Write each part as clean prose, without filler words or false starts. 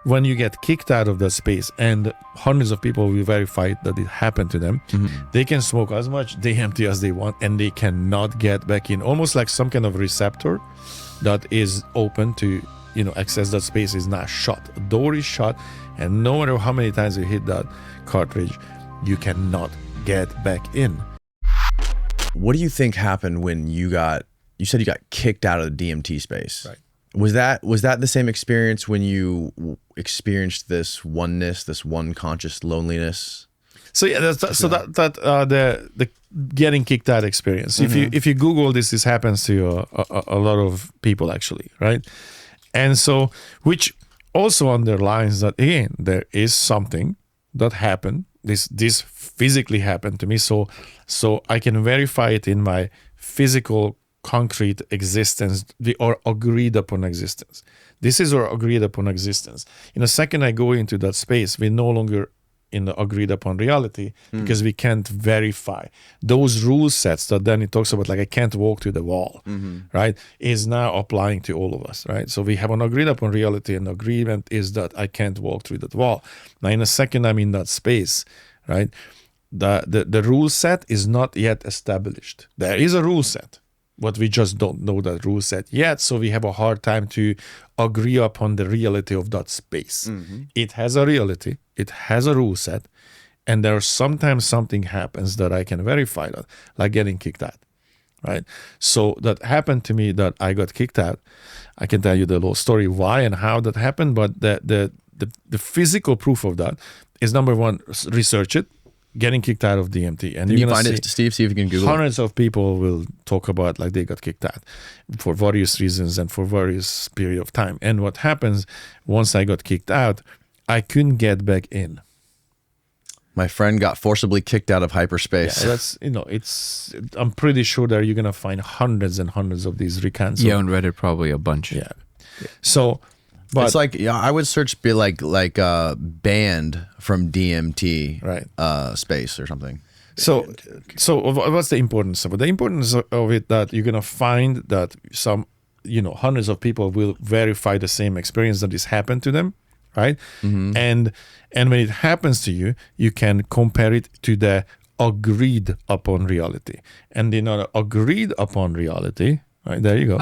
when you get kicked out of that space and hundreds of people will verify that it happened to them, they can smoke as much DMT as they want and they cannot get back in. Almost like some kind of receptor that is open to, access that space is now shut. A door is shut, and no matter how many times you hit that cartridge, you cannot get back in. What do you think happened when you said you got kicked out of the DMT space? Right. Was that the same experience when you experienced this oneness, this one conscious loneliness? So yeah, the getting kicked out experience. If you Google this happens to a lot of people actually, right? And so, which also underlines that again there is something that happened. This physically happened to me. So I can verify it in my physical, concrete existence, or agreed upon existence. This is our agreed upon existence. In a second I go into that space, we're no longer in the agreed upon reality because we can't verify. Those rule sets that Danny talks about, like I can't walk to the wall, right, is now applying to all of us, right? So we have an agreed upon reality, and the agreement is that I can't walk through that wall. Now in a second I'm in that space, right? The rule set is not yet established. There is a rule set, but we just don't know that rule set yet, so we have a hard time to agree upon the reality of that space. It has a reality, it has a rule set, and there's sometimes something happens that I can verify that, like getting kicked out, right? So that happened to me, that I got kicked out. I can tell you the little story why and how that happened, but the physical proof of that is, number one, research it. Getting kicked out of DMT, and Can you find it, Steve? See if you can Google hundreds of people will talk about like they got kicked out for various reasons and for various period of time. And what happens once I got kicked out, I couldn't get back in. My friend got forcibly kicked out of hyperspace. Yeah, that's I'm pretty sure that you're gonna find hundreds and hundreds of these recounts. Yeah, on Reddit probably a bunch. Yeah. So. But it's like, I would search be like banned from DMT, right? Space or something. So what's the importance of it? The importance of it that you're gonna find that some, hundreds of people will verify the same experience that this happened to them, right? And when it happens to you, you can compare it to the agreed upon reality, and the agreed upon reality, right? There you go.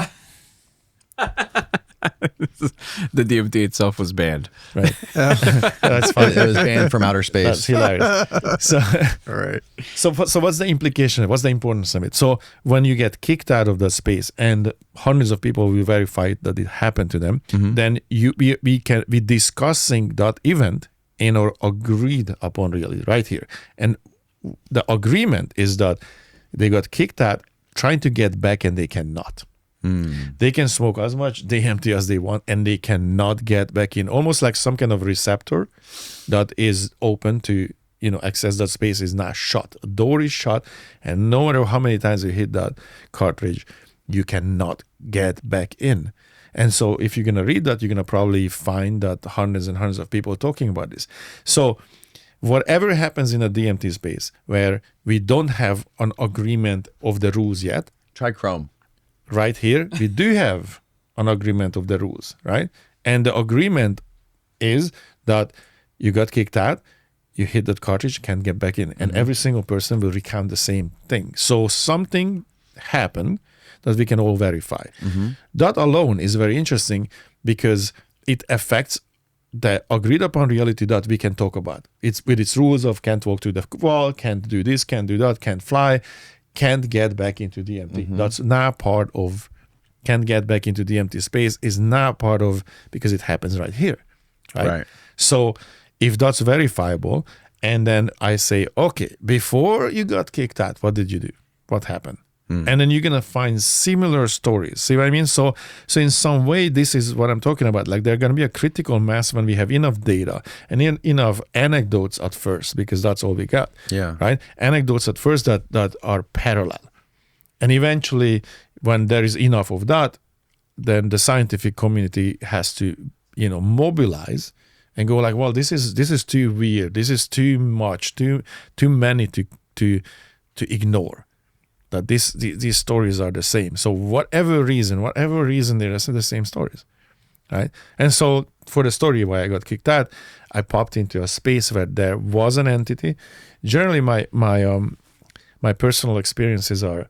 The DMT itself was banned. Right. That's funny. It was banned from outer space. That's hilarious. So, all right. So what's the implication? What's the importance of it? So when you get kicked out of that space and hundreds of people will verify that it happened to them, then we can be discussing that event in our agreed upon reality right here. And the agreement is that they got kicked out, trying to get back, and they cannot. They can smoke as much DMT as they want and they cannot get back in. Almost like some kind of receptor that is open to, access that space is now shut. A door is shut, and no matter how many times you hit that cartridge, you cannot get back in. And so if you're going to read that, you're going to probably find that hundreds and hundreds of people talking about this. So whatever happens in a DMT space where we don't have an agreement of the rules yet. Try Chrome. Right here, we do have an agreement of the rules, right? And the agreement is that you got kicked out, you hit that cartridge, can't get back in. And every single person will recount the same thing. So something happened that we can all verify. That alone is very interesting because it affects the agreed upon reality that we can talk about. It's with its rules of can't walk to the wall, can't do this, can't do that, can't fly, can't get back into DMT. That's now part of, can't get back into DMT space is now part of, because it happens right here, right? So if that's verifiable, and then I say, okay, before you got kicked out, what did you do? What happened? And then you're going to find similar stories. See what I mean? So in some way, this is what I'm talking about. Like there's going to be a critical mass when we have enough data and enough anecdotes at first, because that's all we got. Yeah. Right? Anecdotes at first that are parallel. And eventually, when there is enough of that, then the scientific community has to, mobilize and go like, well, this is too weird. This is too much, too many to ignore. That these stories are the same. So whatever reason, they're the same stories, right? And so for the story why I got kicked out, I popped into a space where there was an entity. Generally, my personal experiences are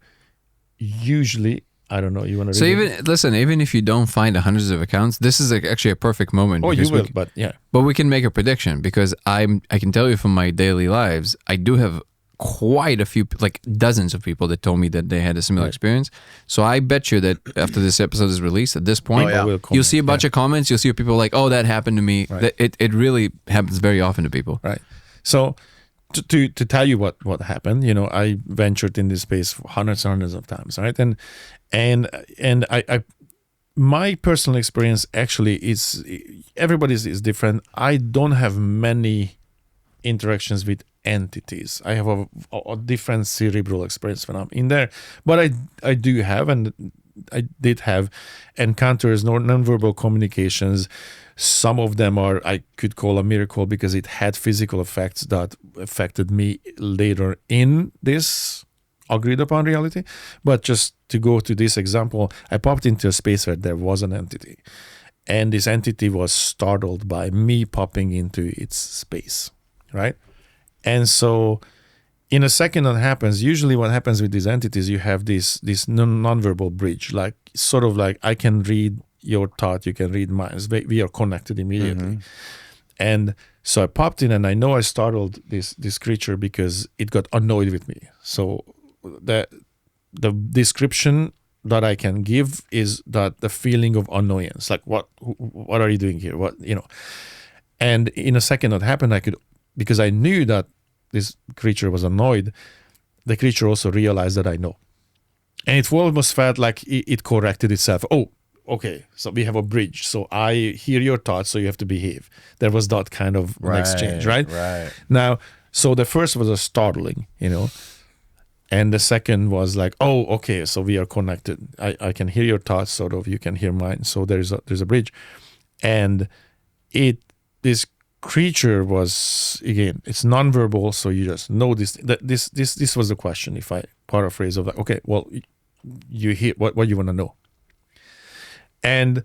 usually, I don't know, you want to So even if you don't find hundreds of accounts, this is actually a perfect moment. Oh, you will, but yeah. But we can make a prediction, because I can tell you from my daily lives, I do have quite a few, like dozens of people that told me that they had a similar experience. So I bet you that after this episode is released, at this point, you'll see a bunch of comments. You'll see people like, "Oh, that happened to me." Right. It really happens very often to people. Right. So to tell you what happened, I ventured in this space hundreds and hundreds of times, right? And I my personal experience actually is, everybody's is different. I don't have many interactions with entities. I have a different cerebral experience when I'm in there, but I do have, and I did have encounters, nonverbal communications. Some of them I could call a miracle because it had physical effects that affected me later in this agreed upon reality. But just to go to this example, I popped into a space where there was an entity, and this entity was startled by me popping into its space, right? And so in a second that happens, usually what happens with these entities, you have this nonverbal bridge, like sort of like I can read your thought, you can read mine. We are connected immediately. Mm-hmm. And so I popped in, and I know I startled this creature because it got annoyed with me. So the description that I can give is that the feeling of annoyance, like what are you doing here? And in a second that happened, because I knew that this creature was annoyed, the creature also realized that I know. And it almost felt like it corrected itself. Oh, okay, so we have a bridge. So I hear your thoughts, so you have to behave. There was that kind of an exchange, right? Right. Now, so the first was a startling, and the second was like, oh, okay, so we are connected. I can hear your thoughts, sort of, you can hear mine. So there's a bridge. And this creature was, again, it's nonverbal, so you just know this. This was the question, if I paraphrase of like, okay, well, you hear what you want to know. And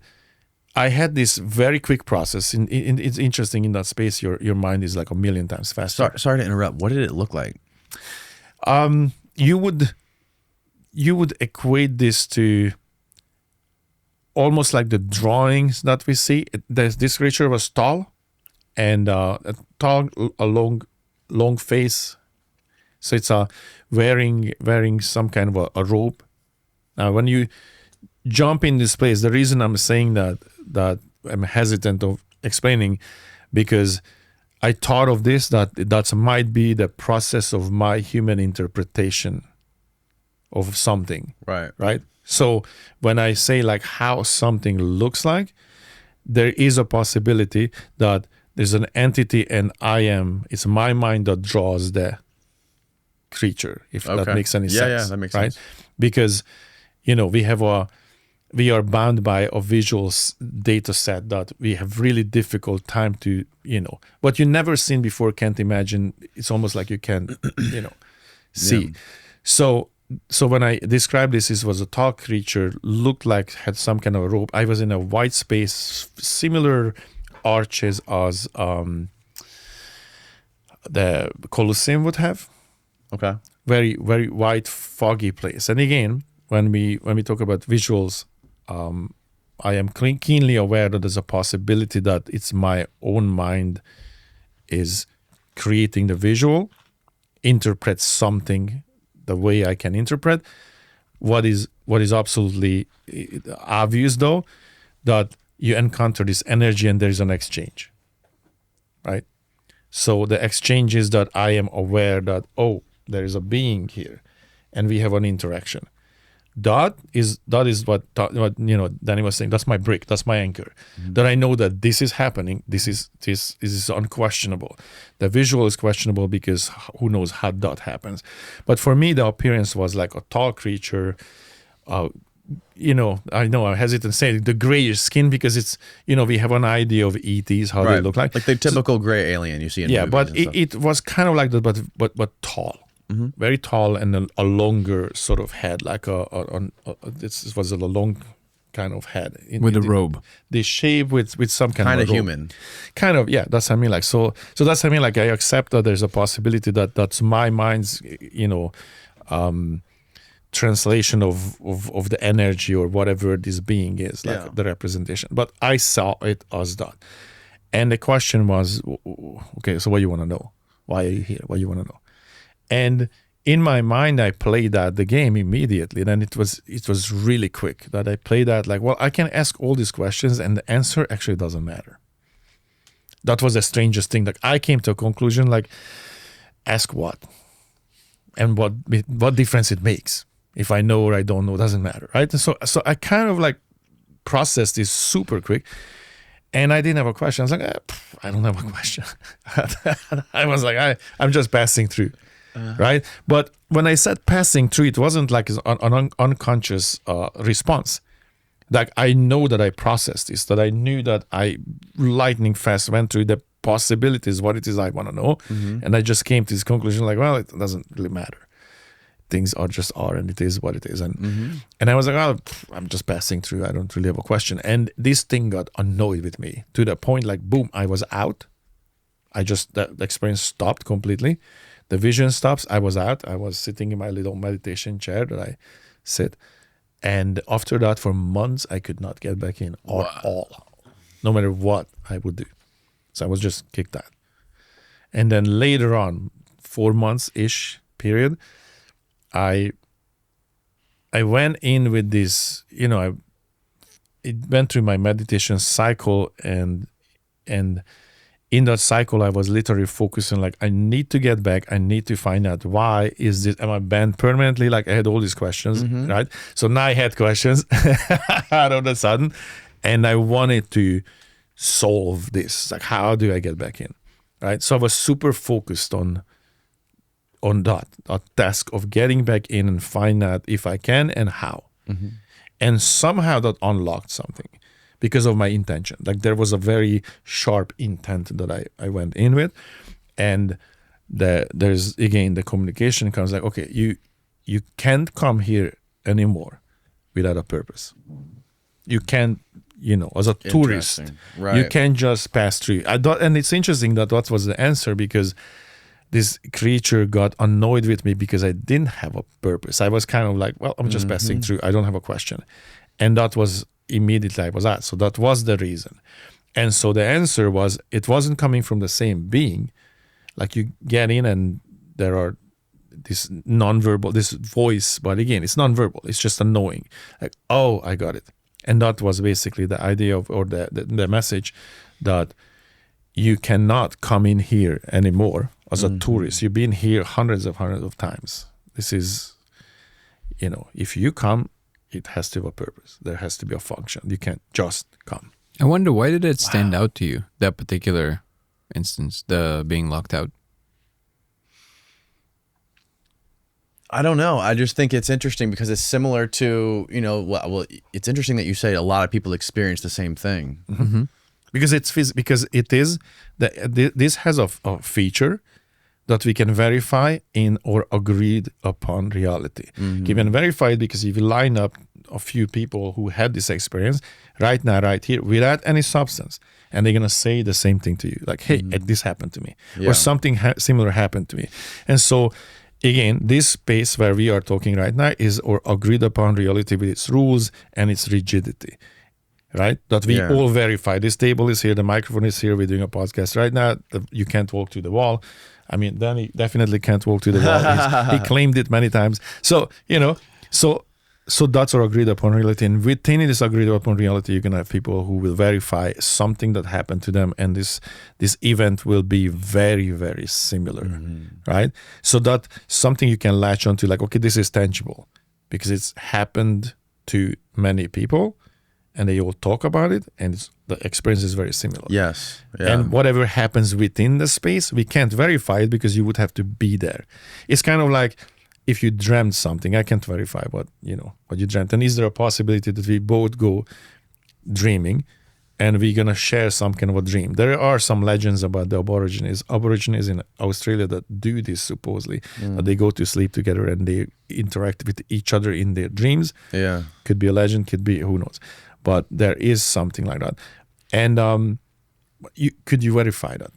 I had this very quick process. It's interesting, in that space, your mind is like a million times faster. Sorry to interrupt. What did it look like? You would equate this to almost like the drawings that we see. This creature was tall, and a long face. So it's wearing some kind of a robe. Now, when you jump in this place, the reason I'm saying that I'm hesitant of explaining, because I thought of this, that might be the process of my human interpretation of something. Right. So when I say like how something looks like, there is a possibility that there's an entity, and it's my mind that draws the creature, if that makes any sense. Yeah, that makes sense. Because we are bound by a visual data set that we have really difficult time to, what you never seen before, can't imagine. It's almost like you can, see. Yeah. So when I described this, it was a tall creature, looked like had some kind of a rope. I was in a white space, similar arches as the Colosseum would have. Okay. Very, very white, foggy place. And again, when we talk about visuals, I am keenly aware that there's a possibility that it's my own mind is creating the visual, interprets something the way I can interpret. What is absolutely obvious, though, that you encounter this energy and there's an exchange, right? So the exchange is that I am aware that, oh, there is a being here, and we have an interaction. That is what Danny was saying. That's my brick. That's my anchor. Mm-hmm. That I know that this is happening. This is unquestionable. The visual is questionable because who knows how that happens. But for me, the appearance was like a tall creature. I know I'm hesitant to say the grayish skin because it's we have an idea of ETs, how they look like the typical gray alien you see in movies. But it was kind of like that, but tall. Mm-hmm. Very tall, and a longer sort of head, like this was a long kind of head with a robe. The shape with some kind of robe. human. Kind of, yeah. That's what I mean. Like so that's what I mean. Like I accept that there's a possibility that that's my mind's, translation of the energy or whatever this being is, like the representation. But I saw it as that. And the question was, okay, so what do you want to know? Why are you here? What do you want to know? And in my mind, I played the game immediately. Then it was really quick that I played that like, well, I can ask all these questions and the answer actually doesn't matter. That was the strangest thing. Like I came to a conclusion, like, ask what? And what difference it makes. If I know or I don't know, doesn't matter, right? And so I kind of like processed this super quick. And I didn't have a question. I was like, I don't have a question. I was like, I'm just passing through, right? But when I said passing through, it wasn't like an unconscious response. Like I know that I processed this, that I knew that I lightning fast went through the possibilities, what it is I want to know. And I just came to this conclusion like, well, it doesn't really matter. Things are and it is what it is. And I was like, oh, I'm just passing through. I don't really have a question. And this thing got annoyed with me to the point like, boom, I was out. The experience stopped completely. The vision stops. I was out. I was sitting in my little meditation chair that I sit. And after that, for months, I could not get back in at all, no matter what I would do. So I was just kicked out. And then later on, 4 months-ish period, I went in with this, it went through my meditation cycle and in that cycle I was literally focusing like I need to get back, I need to find out why is this, am I banned permanently? Like I had all these questions, right? So now I had questions out of the sudden and I wanted to solve this. Like how do I get back in, right? So I was super focused on that task of getting back in and find out if I can and how. And somehow that unlocked something because of my intention. Like there was a very sharp intent that I went in with. And there's, again, the communication comes like, okay, you can't come here anymore without a purpose. You can't, as a tourist, right. You can't just pass through. And it's interesting that was the answer because this creature got annoyed with me because I didn't have a purpose. I was kind of like, well, I'm just passing through. I don't have a question. And that was immediately I was at. So that was the reason. And so the answer was, it wasn't coming from the same being. Like you get in and there are this nonverbal, this voice, but again, it's nonverbal. It's just a knowing. Like, oh, I got it. And that was basically the idea of, or the message that you cannot come in here anymore as a tourist. You've been here hundreds of times. This is, if you come, it has to have a purpose. There has to be a function. You can't just come. I wonder, why did it stand out to you, that particular instance, the being locked out? I don't know. I just think it's interesting because it's similar to, well, it's interesting that you say a lot of people experience the same thing. Because this has a feature that we can verify in or agreed upon reality. You can verify it because if you line up a few people who had this experience right now, right here, without any substance, and they're going to say the same thing to you, like, hey, this happened to me, or something similar happened to me. And so, again, this space where we are talking right now is or agreed upon reality with its rules and its rigidity. Right? That we all verify. This table is here, the microphone is here, we're doing a podcast right now. You can't walk to the wall. I mean, Danny definitely can't walk to the wall. He claimed it many times. So, so that's our agreed upon reality. And within this agreed upon reality, you're going to have people who will verify something that happened to them. And this event will be very, very similar. Right? So that something you can latch onto, like, okay, this is tangible because it's happened to many people. And they all talk about it, and the experience is very similar. Yes. Yeah. And whatever happens within the space, we can't verify it because you would have to be there. It's kind of like if you dreamt something, I can't verify what you dreamt. And is there a possibility that we both go dreaming and we're gonna share some kind of a dream. There are some legends about the Aborigines in Australia that do this supposedly. That they go to sleep together and they interact with each other in their dreams. Yeah. Could be a legend, could be, who knows. But there is something like that. And could you verify that?